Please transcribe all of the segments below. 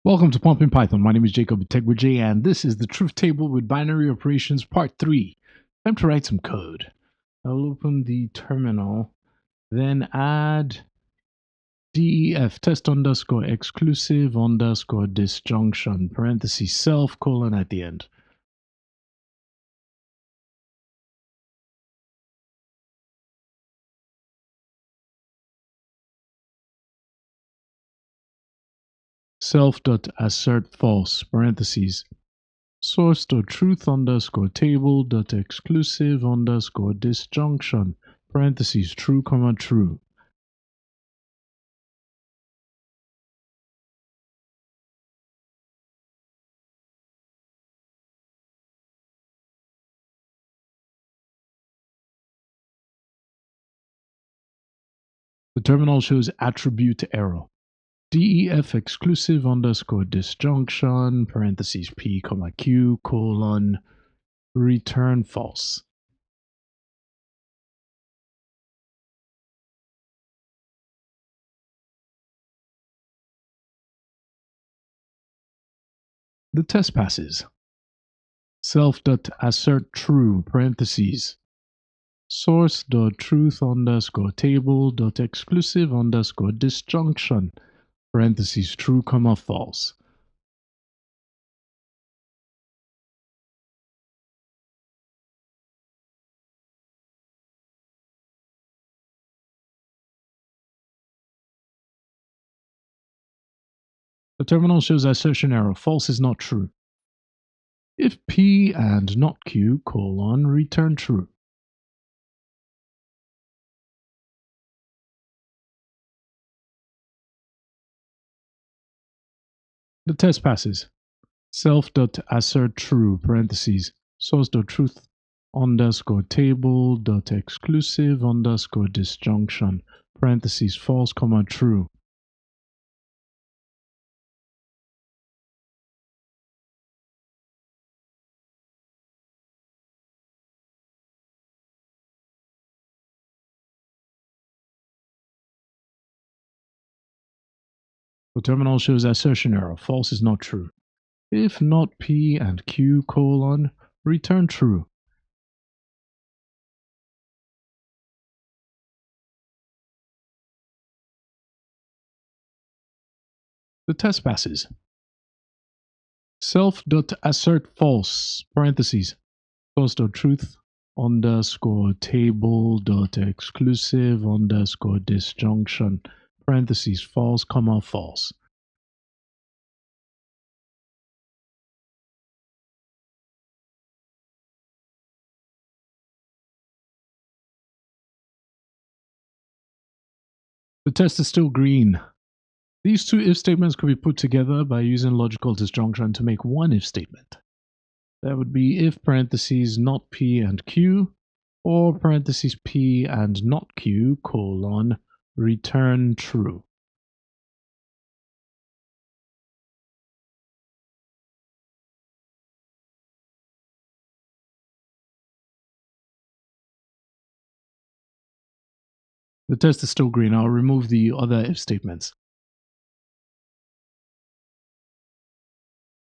Welcome to Pumping Python. My name is Jacob Itegboje, and this is the Truth Table with Binary Operations Part 3. Time to write some code. I'll open the terminal, then add def test underscore exclusive underscore disjunction, parentheses self, colon at the end. Self.assert false, parentheses. Source.truth underscore table dot exclusive underscore disjunction, parentheses true, comma true. The terminal shows attribute error. Def exclusive underscore disjunction, parentheses p, comma q, colon, return false. The test passes. Self.assert true, parentheses. Source.truth underscore table dot exclusive underscore disjunction, parentheses true, comma false. The terminal shows assertion error, false is not true. If p and not q, colon, return true. The test passes. Self.assert true, parentheses, source.truth underscore table dot exclusive underscore disjunction, parentheses false, comma true. The terminal shows assertion error, false is not true. If not p and q, colon, return true. The test passes. Self.assert false, parentheses, source.truth underscore table dot exclusive underscore disjunction, parentheses false, comma false. The test is still green. These two if statements could be put together by using logical disjunction to make one if statement. That would be if parentheses not p and q, or parentheses p and not q, colon, return true. The test is still green. I'll remove the other if statements.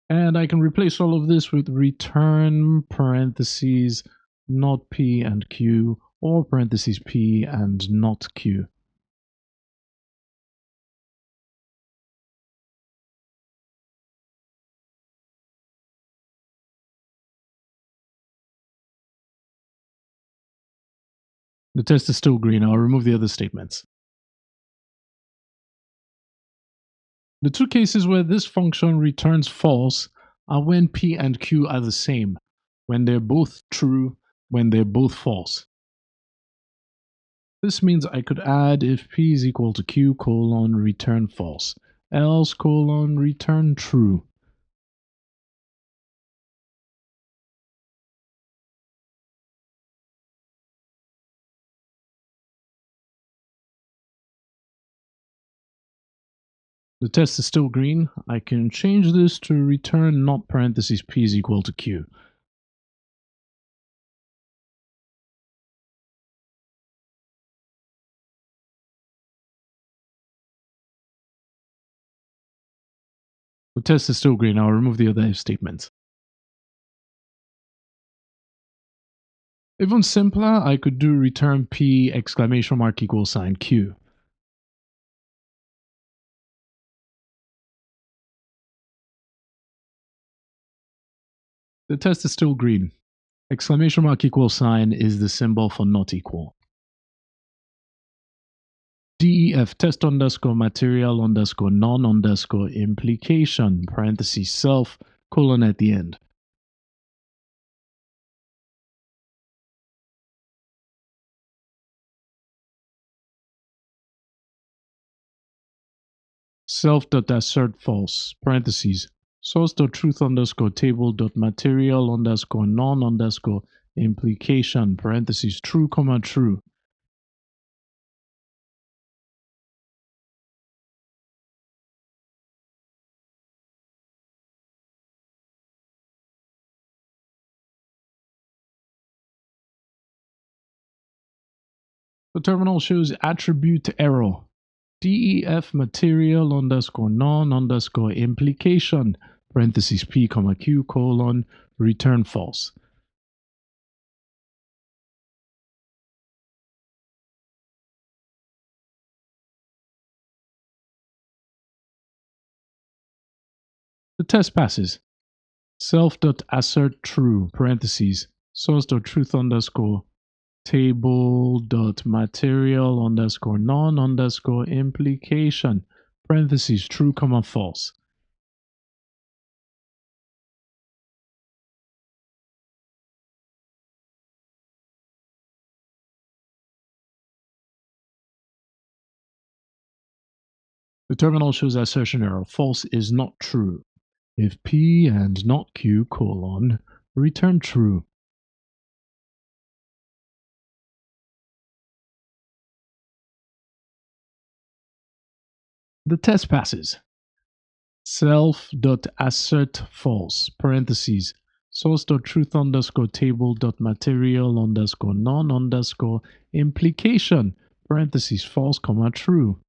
And I can replace all of this with return parentheses not p and q, or parentheses p and not q. The test is still green. I'll remove the other statements. The two cases where this function returns false are when p and q are the same, when they're both true, when they're both false. This means I could add if p is equal to q, colon, return false, else, colon, return true. The test is still green. I can change this to return not parentheses p is equal to q. The test is still green. I'll remove the other if statements. Even simpler, I could do return P exclamation mark equals sign Q. The test is still green. Exclamation mark equals sign is the symbol for not equal. DEF test underscore material underscore non underscore implication parentheses self colon at the end. Self.assert false parentheses source.truth underscore table dot material underscore non underscore implication parentheses true comma true. The terminal shows attribute error. DEF material underscore non underscore implication parentheses P comma Q colon return false. The test passes. Self.assert true parentheses source.truth underscore table dot material underscore non underscore implication parentheses true comma false. The terminal shows assertion error. False is not true. If P and not Q colon return true. The test passes. Self.assert false parentheses source.truth underscore table dot material underscore non underscore implication parentheses false comma true.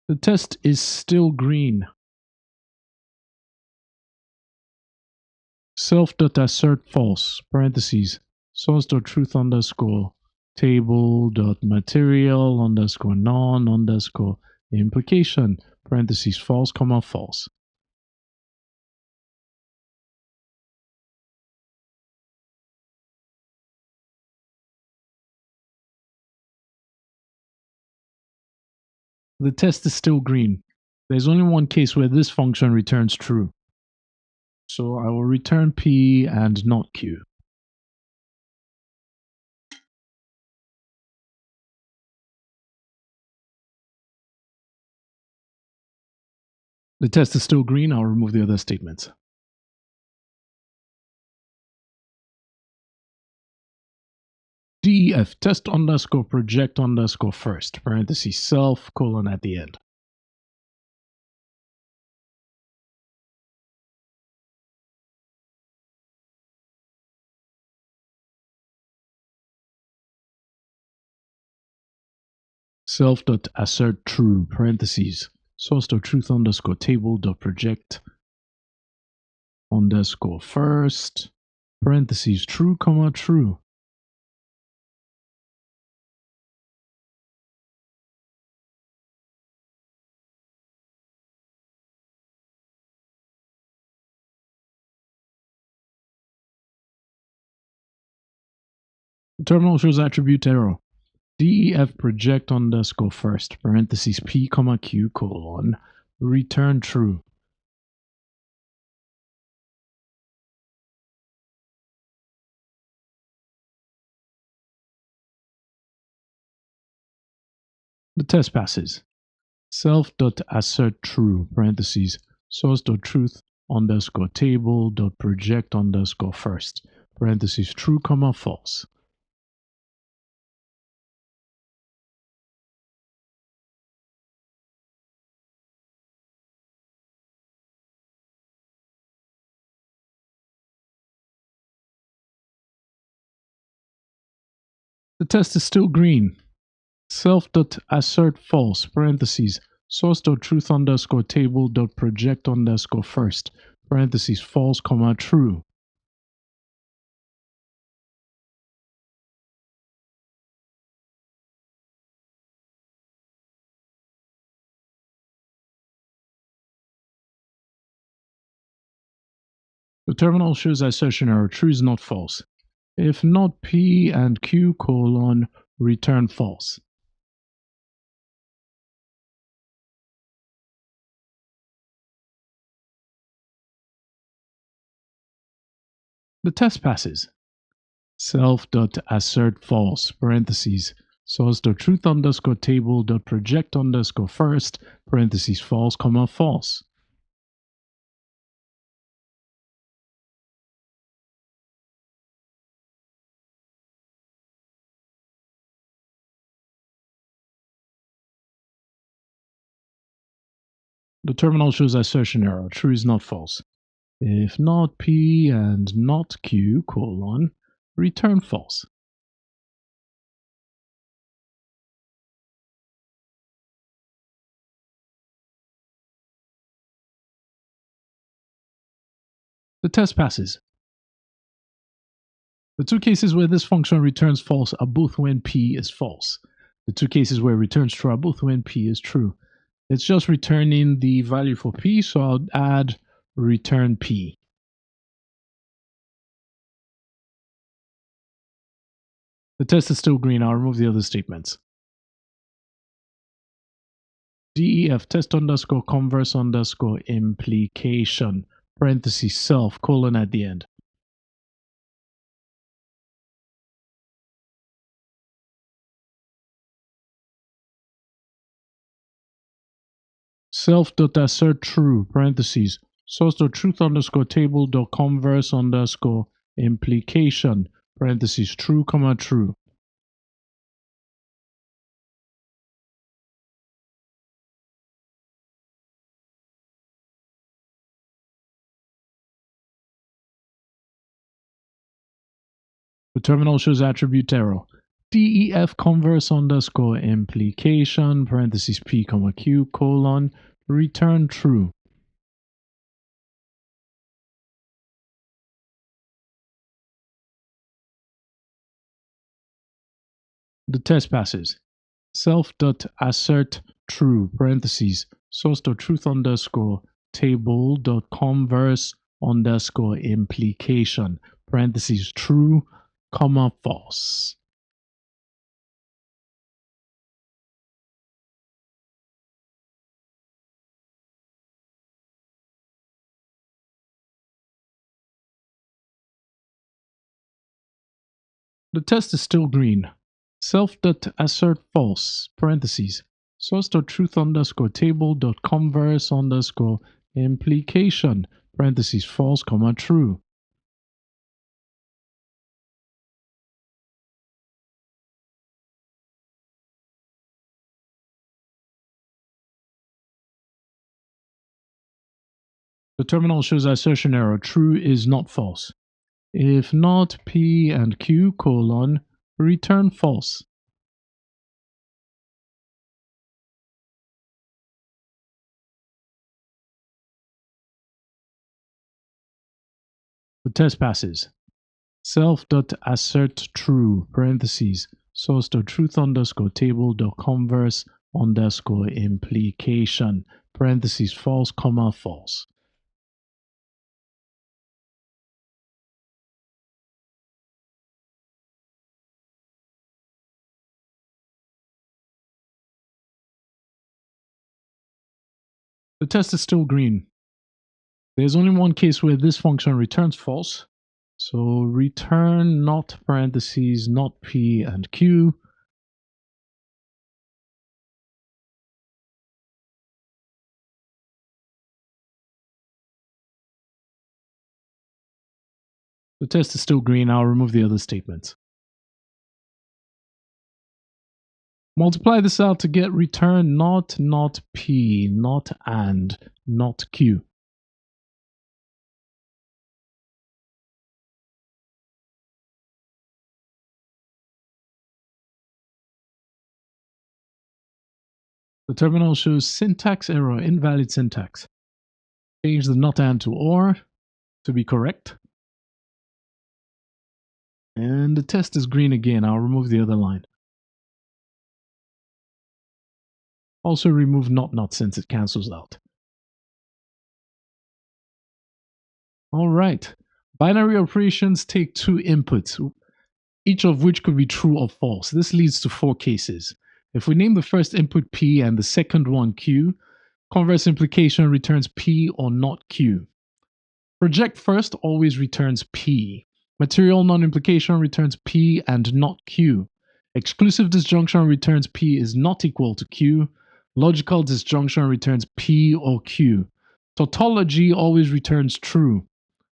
The test is still green. Self.assert false parentheses source.truth underscore table dot material underscore non underscore implication parentheses false comma false. The test is still green. There's only one case where this function returns true. So I will return P and not Q. The test is still green. I'll remove the other statements. DEF test underscore project underscore first parentheses self colon at the end. Self.assert true parentheses source.truth underscore table dot project underscore first parentheses true comma true. The terminal shows attribute error. DEF project underscore first parentheses P comma Q colon return true. The test passes. Self.assert true parentheses source.truth underscore table dot project underscore first parentheses true comma false. The test is still green. Self.assert false, parentheses, source.truth underscore table dot project underscore first, parentheses, false, comma, true. The terminal shows assertion error, true is not false. If not P and Q colon, return false. The test passes. Self.assert false, parentheses, source.truth underscore table dot project underscore first, parentheses, false, comma, false. The terminal shows assertion error, true is not false. If not P and not Q colon, return false. The test passes. The two cases where this function returns false are both when P is false. The two cases where it returns true are both when P is true. It's just returning the value for P, so I'll add return P. The test is still green. I'll remove the other statements. DEF test underscore converse underscore implication, parentheses, self, colon at the end. Self.assert true, parentheses, source.truth underscore table dot converse underscore implication, parentheses, true, comma, true. The terminal shows attribute error. DEF converse underscore implication, parentheses, P, comma, Q, colon, return true. The test passes. Self.assert true, parentheses, source.truth underscore table dot converse underscore implication, parentheses, true, comma, false. The test is still green. Self.assert false, parentheses, source.truth underscore table dot converse underscore implication, parentheses, false, comma, true. The terminal shows assertion error, true is not false. If not P and Q colon, return false. The test passes. Self.assert true, parentheses, source.truth underscore table dot converse underscore implication, parentheses, false, comma, false. The test is still green. There's only one case where this function returns false. So return not parentheses, not P and Q. The test is still green. I'll remove the other statements. Multiply this out to get return not P, not and, not Q. The terminal shows syntax error, invalid syntax. Change the not and to or to be correct. And the test is green again. I'll remove the other line. Also remove not since it cancels out. All right. Binary operations take two inputs, each of which could be true or false. This leads to four cases. If we name the first input P and the second one Q, converse implication returns P or not Q. Project first always returns P. Material non-implication returns P and not Q. Exclusive disjunction returns P is not equal to Q. Logical disjunction returns P or Q. Tautology always returns true.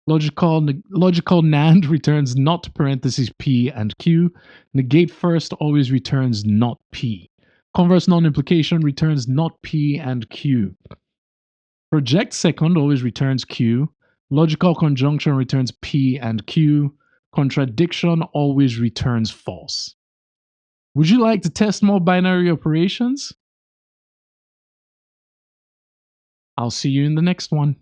Logical NAND returns not parentheses P and Q. Negate first always returns not P. Converse non-implication returns not P and Q. Project second always returns Q. Logical conjunction returns P and Q. Contradiction always returns false. Would you like to test more binary operations? I'll see you in the next one.